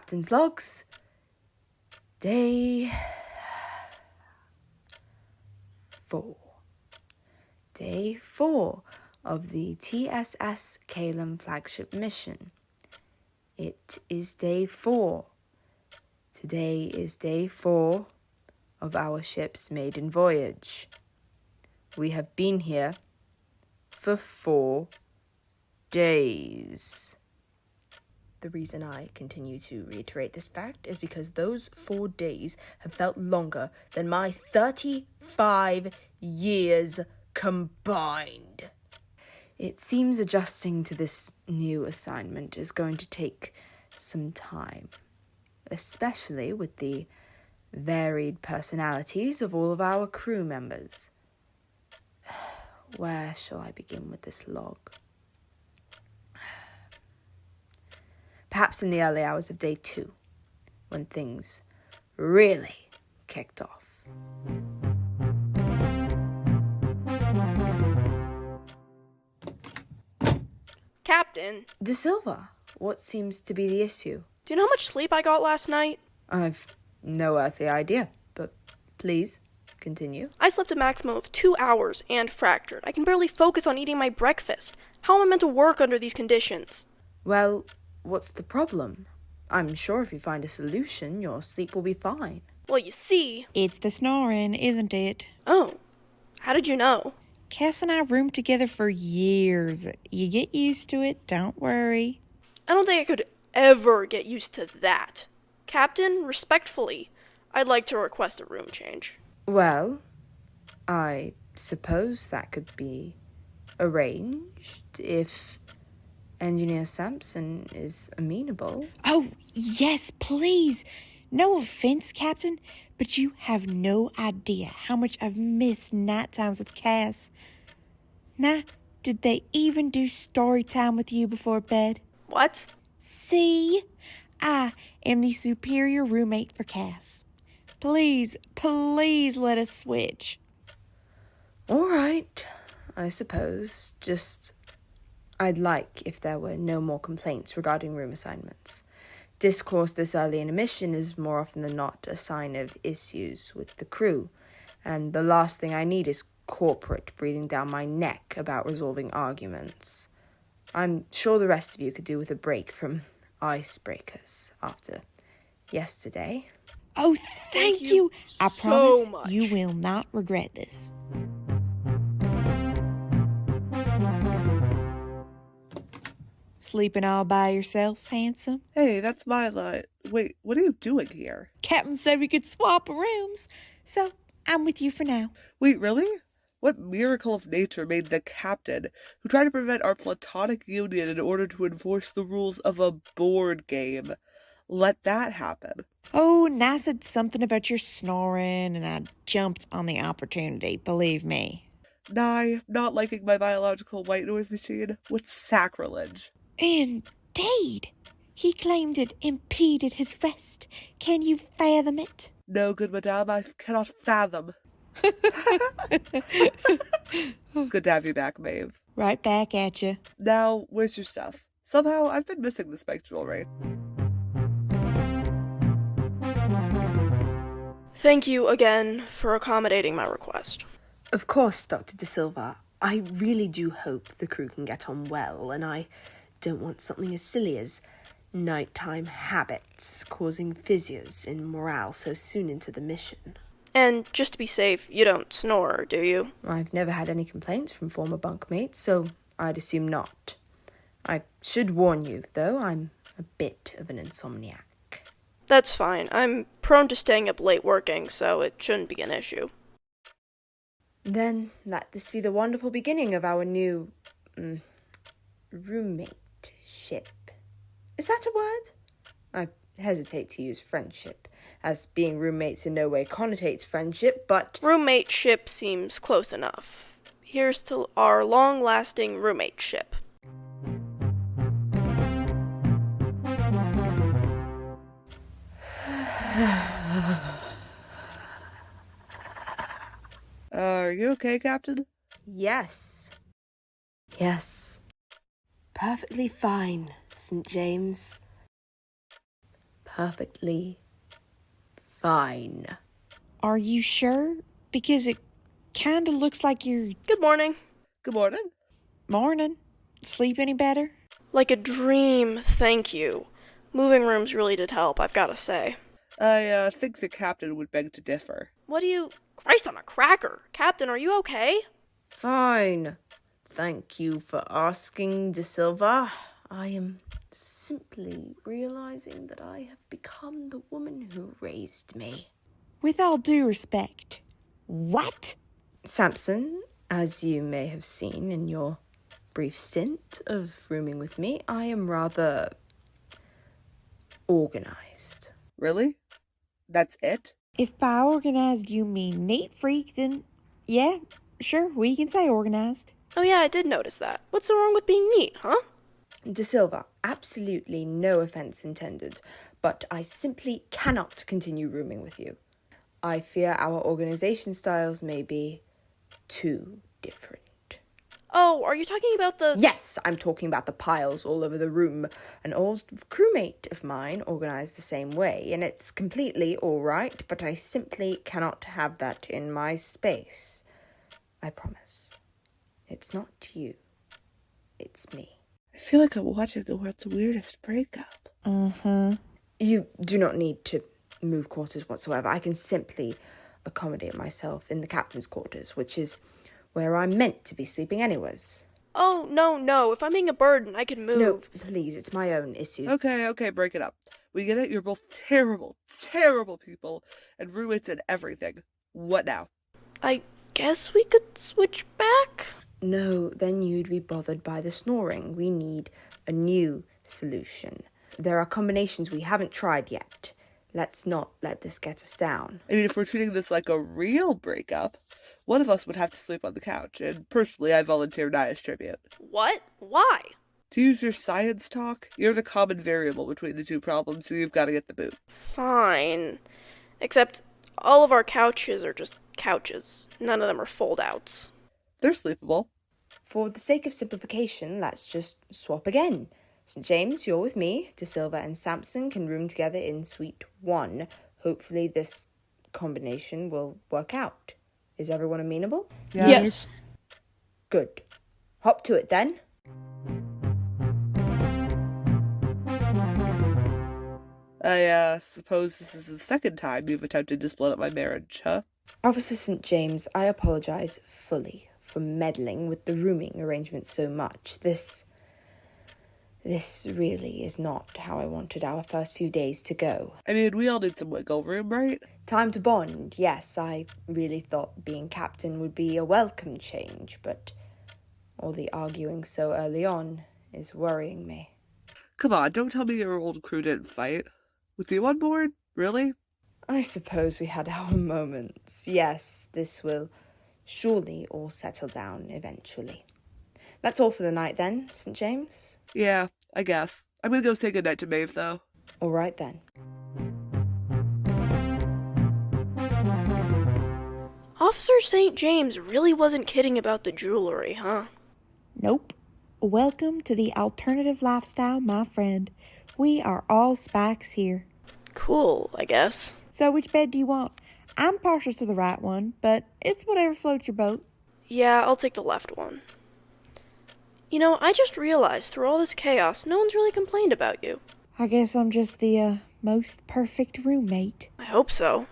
Captain's Logs. Day 4. Day 4 of the TSS Caelum flagship mission. It is day 4. Today is day 4 of our ship's maiden voyage. We have been here for 4 days. The reason I continue to reiterate this fact is because those 4 days have felt longer than my 35 years combined. It seems adjusting to this new assignment is going to take some time, especially with the varied personalities of all of our crew members. Where shall I begin with this log? Perhaps in the early hours of day 2, when things really kicked off. Captain. DeSilva, what seems to be the issue? Do you know how much sleep I got last night? I've no earthly idea, but please continue. I slept a maximum of 2 hours and fractured. I can barely focus on eating my breakfast. How am I meant to work under these conditions? Well, what's the problem? I'm sure if you find a solution, your sleep will be fine. Well, you see... It's the snoring, isn't it? Oh, how did you know? Cass and I roomed together for years. You get used to it, don't worry. I don't think I could ever get used to that. Captain, respectfully, I'd like to request a room change. Well, I suppose that could be arranged if Engineer Sampson is amenable. Oh, yes, please. No offense, Captain, but you have no idea how much I've missed night times with Cass. Now, did they even do story time with you before bed? What? See? I am the superior roommate for Cass. Please, please let us switch. All right, I suppose. Just, I'd like if there were no more complaints regarding room assignments. Discourse this early in a mission is more often than not a sign of issues with the crew, and the last thing I need is corporate breathing down my neck about resolving arguments. I'm sure the rest of you could do with a break from icebreakers after yesterday. Oh, thank you. I so promise much. you will not regret this. Sleeping all by yourself, handsome? Hey, that's my line. Wait, what are you doing here? Captain said we could swap rooms, so I'm with you for now. Wait, really? What miracle of nature made the captain, who tried to prevent our platonic union in order to enforce the rules of a board game, let that happen? Oh, and I said something about your snoring, and I jumped on the opportunity, believe me. Nye, not liking my biological white noise machine? What sacrilege. Indeed. He claimed it impeded his rest. Can you fathom it? No, good madame, I cannot fathom. Good to have you back, Maeve. Right back at you. Now, where's your stuff? Somehow, I've been missing the spike jewelry. Thank you again for accommodating my request. Of course, Dr. DeSilva, I really do hope the crew can get on well, and I don't want something as silly as nighttime habits causing fissures in morale so soon into the mission. And just to be safe, you don't snore, do you? I've never had any complaints from former bunkmates, so I'd assume not. I should warn you, though, I'm a bit of an insomniac. That's fine. I'm prone to staying up late working, so it shouldn't be an issue. Then let this be the wonderful beginning of our new roommate-ship. Is that a word? I hesitate to use friendship, as being roommates in no way connotates friendship, but... Roommate-ship seems close enough. Here's to our long-lasting roommate-ship. Are you okay, Captain? Yes. Yes. Perfectly fine, St. James. perfectly fine. Are you sure? Because it kinda looks like you're... Good morning. Good morning. Morning. Sleep any better? Like a dream, thank you. Moving rooms really did help, I've gotta say. I think the captain would beg to differ. What do you... Christ on a cracker! Captain, are you okay? Fine. Thank you for asking, DeSilva. I am simply realizing that I have become the woman who raised me. With all due respect. What? Sampson, as you may have seen in your brief stint of rooming with me, I am rather organized. Really? That's it? If by organized you mean neat freak, then yeah, sure, we can say organized. Oh yeah, I did notice that. What's so wrong with being neat, huh? DeSilva, absolutely no offense intended, but I simply cannot continue rooming with you. I fear our organization styles may be too different. Oh, are you talking about the... Yes, I'm talking about the piles all over the room. An old crewmate of mine organized the same way, and it's completely all right, but I simply cannot have that in my space. I promise. It's not you. It's me. I feel like I'm watching the world's weirdest breakup. Uh-huh. You do not need to move quarters whatsoever. I can simply accommodate myself in the captain's quarters, which is where I'm meant to be sleeping anyways. Oh, no. If I'm being a burden, I can move. No, please, it's my own issues. Okay, break it up. We get it, you're both terrible, terrible people, and roommates and everything. What now? I guess we could switch back? No, then you'd be bothered by the snoring. We need a new solution. There are combinations we haven't tried yet. Let's not let this get us down. I mean, if we're treating this like a real breakup, one of us would have to sleep on the couch, and personally I volunteer Nye as tribute. What? Why? To use your science talk, you're the common variable between the two problems, so you've got to get the boot. Fine. Except all of our couches are just couches. None of them are fold-outs. They're sleepable. For the sake of simplification, let's just swap again. St. James, you're with me. DeSilva and Sampson can room together in Suite 1. Hopefully this combination will work out. Is everyone amenable? Yes. Good. Hop to it then. I suppose this is the second time you've attempted to split up my marriage, huh? Officer St. James, I apologize fully for meddling with the rooming arrangement so much. This really is not how I wanted our first few days to go. I mean, we all need some wiggle room, right? Time to bond, yes. I really thought being captain would be a welcome change, but all the arguing so early on is worrying me. Come on, don't tell me your old crew didn't fight. With you on board? Really? I suppose we had our moments. Yes, this will surely all settle down eventually. That's all for the night then, St. James? Yeah, I guess. I'm gonna go say goodnight to Maeve, though. All right then. Officer St. James really wasn't kidding about the jewelry, huh? Nope. Welcome to the alternative lifestyle, my friend. We are all Spikes here. Cool, I guess. So which bed do you want? I'm partial to the right one, but it's whatever floats your boat. Yeah, I'll take the left one. You know, I just realized through all this chaos, no one's really complained about you. I guess I'm just the, most perfect roommate. I hope so.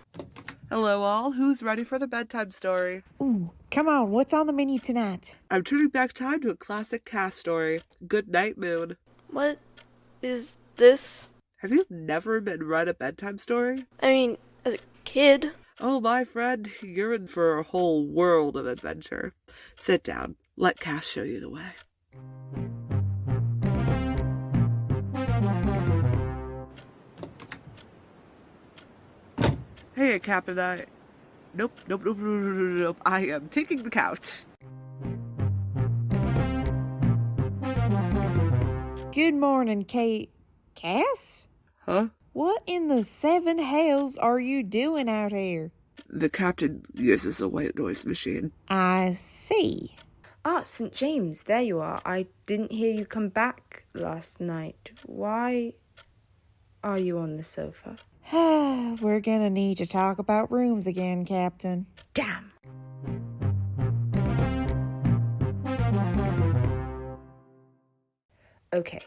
Hello, all. Who's ready for the bedtime story? Ooh, come on, what's on the menu tonight? I'm turning back time to a classic Cass story. Good night, Moon. What is this? Have you never been read a bedtime story? I mean, as a kid. Oh, my friend, you're in for a whole world of adventure. Sit down. Let Cass show you the way. Hey, Captain, Nope. I am taking the couch. Good morning, Cass? Huh? What in the seven hells are you doing out here? The captain uses a white noise machine. I see. Ah, St. James, there you are. I didn't hear you come back last night. Why Are you on the sofa? We're gonna need to talk about rooms again, Captain. Damn! Okay,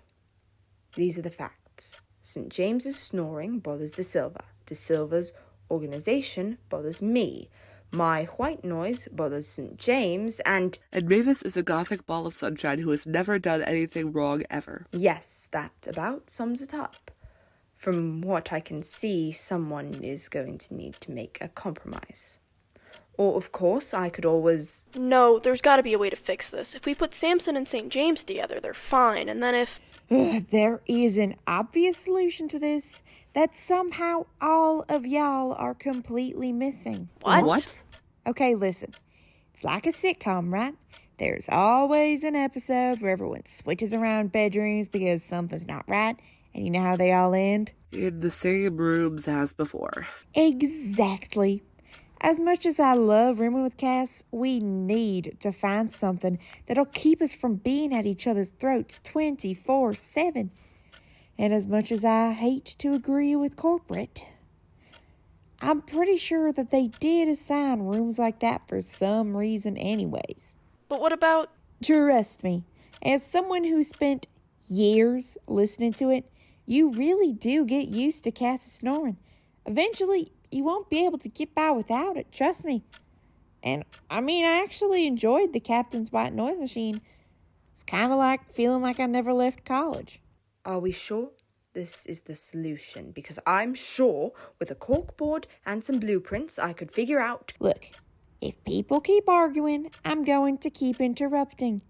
these are the facts. St. James's snoring bothers DeSilva. DeSilva's organization bothers me. My white noise bothers St. James, and Mavis is a gothic ball of sunshine who has never done anything wrong ever. yes, that about sums it up. From what I can see, someone is going to need to make a compromise. Or, of course, I could always... No, there's gotta be a way to fix this. If we put Sampson and St. James together, they're fine, and then if... There is an obvious solution to this that somehow all of y'all are completely missing. What? Okay, listen. It's like a sitcom, right? There's always an episode where everyone switches around bedrooms because something's not right, and you know how they all end? In the same rooms as before. Exactly. As much as I love rooming with Cass, we need to find something that'll keep us from being at each other's throats 24/7. And as much as I hate to agree with corporate, I'm pretty sure that they did assign rooms like that for some reason anyways. But what about... Trust me, as someone who spent years listening to it, you really do get used to Cass's snoring. Eventually, you won't be able to get by without it, trust me. And, I actually enjoyed the Captain's white noise machine. It's kind of like feeling like I never left college. Are we sure this is the solution? Because I'm sure with a corkboard and some blueprints I could figure out... Look, if people keep arguing, I'm going to keep interrupting.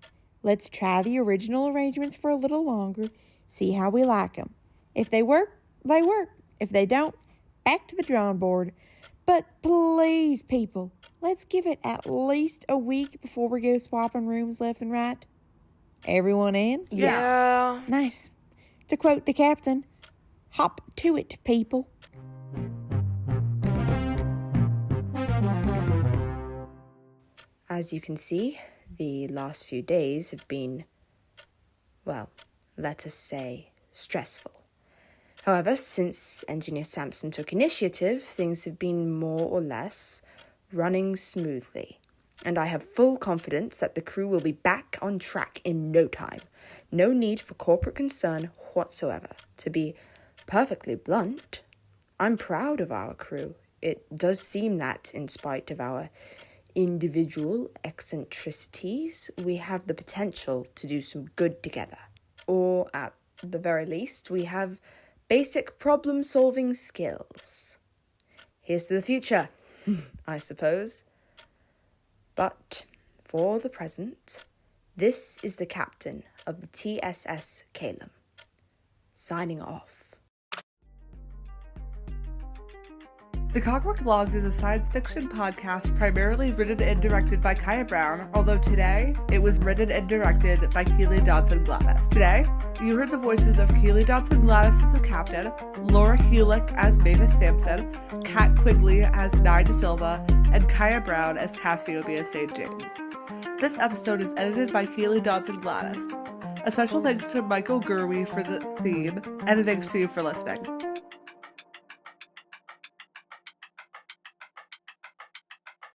Let's try the original arrangements for a little longer, see how we like them. If they work, they work. If they don't, back to the drawing board. But please, people, let's give it at least a week before we go swapping rooms left and right. Everyone in? Yeah. Nice. To quote the Captain, hop to it, people. As you can see, the last few days have been, well, let us say, stressful. However, since Engineer Sampson took initiative, things have been more or less running smoothly. And I have full confidence that the crew will be back on track in no time. No need for corporate concern whatsoever. To be perfectly blunt, I'm proud of our crew. It does seem that, in spite of our individual eccentricities, we have the potential to do some good together. Or, at the very least, we have basic problem-solving skills. Here's to the future, I suppose. But, for the present, this is the captain of the TSS Caelum, signing off. The Cogwork Logs is a science fiction podcast primarily written and directed by Kaya Brown, although today it was written and directed by Keely Dodson-Gladis. Today, you heard the voices of Keely Dodson-Gladis as the captain, Laura Julich as Mavis Sampson, Kat Quigley as Nye DeSilva, and Kaya Brown as Cassiopeia St. James. This episode is edited by Keely Dodson-Gladis. A special thanks to Michael Gurwey for the theme, and thanks to you for listening.